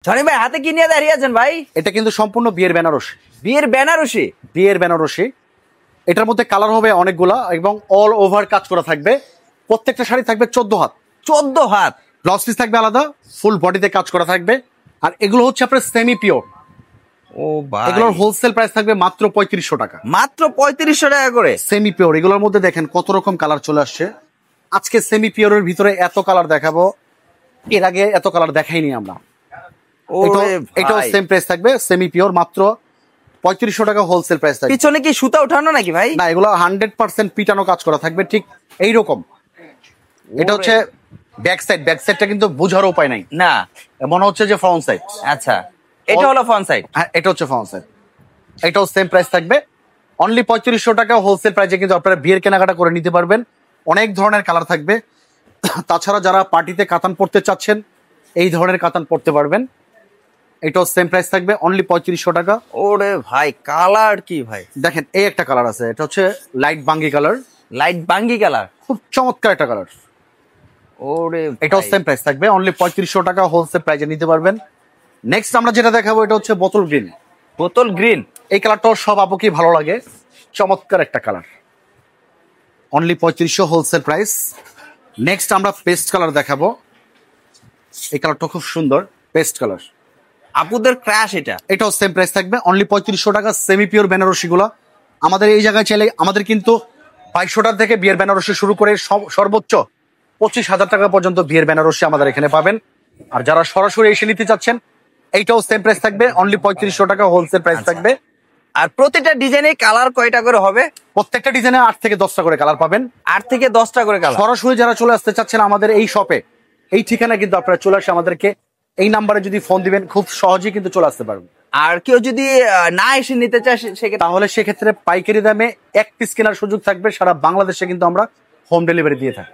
Sony ভাই হাতে কি নিয়ে দাঁড়িয়ে আছেন ভাই? এটা কিন্তু সম্পূর্ণ বিয়ের বেনারসি। বিয়ের বেনারসি? বিয়ের বেনারসি। এটার মধ্যে কালার হবে অনেকগুলা এবং অল ওভার কাজ করা থাকবে। প্রত্যেকটা শাড়ি থাকবে 14 হাত। 14 হাত। ব্লাউজ পিস থাকবে আলাদা, ফুল বডিতে কাজ করা থাকবে। আর এগুলো হচ্ছে আপনার সেমি পিওর। ও ভাই, এগুলোর হোলসেল প্রাইস থাকবে মাত্র 3500 টাকা। মাত্র 3500 টাকা করে সেমি পিওর। এগুলোর মধ্যে দেখেন কত রকম কালার চলে আসছে। আজকে সেমি পিওরের ভিতরে এত কালার দেখাবো, এর আগে এত কালার দেখাইনি আমরা। এটাও সেম প্রাইস থাকবে, সেমি পিওর, মাত্র 3500 টাকা হোলসেল প্রাইস থাকবে। পিছনে কি সুতা উঠানো নাকি ভাই? না, এগুলো 100% পিটানো কাজ করা থাকবে, ঠিক এইরকম। এটা হচ্ছে ব্যাক সাইড। ব্যাক সাইডটা কিন্তু বোঝার উপায় নাই না, মনে হচ্ছে যে ফ্রন্ট সাইড। আচ্ছা, এটা হলো ফ্রন্ট সাইড। হ্যাঁ, এটা হচ্ছে ফ্রন্ট সাইড। এটাও সেম প্রাইস থাকবে, অনলি 3500 টাকা হোলসেল প্রাইসে কিন্তু আপনারা বিয়ের কেনাকাটা করে নিতে পারবেন। অনেক ধরনের কালার থাকবে। তাছাড়া যারা পার্টিতে কাতান পরতে চাচ্ছেন, এই ধরনের কাতান পরতে পারবেন। এটাও সেম প্রাইস থাকবে, অনলি 3500 টাকা। ওরে ভাই, কালার কি ভাই! দেখেন, এই একটা কালার আছে, এটা হচ্ছে লাইট বাঙ্গি কালার। লাইট বাঙ্গি কালার, খুব চমৎকার একটা কালার। ওরে, এটাও সেম প্রাইস থাকবে, অনলি 3500 টাকা হোলসেল প্রাইসে নিতে পারবেন। নেক্সট আমরা যেটা দেখাবো, এটা হচ্ছে বোতল গ্রিন। বোতল গ্রিন, এই কালারটাও সব আপুকেই ভালো লাগে, চমৎকার একটা colour. Only 3500 wholesale price. Next আমরা পেস্ট কালার দেখাবো। এই কালারটা খুব সুন্দর, পেস্ট কালার। আপুদের ক্র্যাশ এটা। এটাও সেম প্রাইস থাকবে, অনলি 3500 টাকা। সেমি পিওর বেনারসি গুলা আমাদের এই জায়গায় চাইলে, আমাদের কিন্তু 2200 টাকা থেকে বিয়ের বেনারসি শুরু করে সর্বোচ্চ 25,000 টাকা পর্যন্ত বিয়ের বেনারসি আমাদের এখানে পাবেন। আর যারা সরাসরি এসে নিতে চাচ্ছেন, এইটাও সেম প্রাইস থাকবে, অনলি 3500 টাকা হোলসেল প্রাইস থাকবে। আর প্রতিটা ডিজাইনে কালার কয়টা করে হবে? প্রত্যেকটা ডিজাইনে 8 থেকে 10টা করে কালার পাবেন। 8 থেকে 10টা করে কালার। সরাসরি যারা চলে আসতে চাচ্ছেন আমাদের এই শপে, এই ঠিকানায় কিন্তু আপনারা চলে আসে আমাদেরকে এই নাম্বারে যদি ফোন দিবেন, খুব সহজেই কিন্তু চলে আসতে পারবেন। আর কেউ যদি না এসে নিতে চায়, তাহলে সেক্ষেত্রে পাইকারি দামে 1 পিস কেনার সুযোগ থাকবে। সারা বাংলাদেশে কিন্তু আমরা হোম ডেলিভারি দিয়ে থাকি।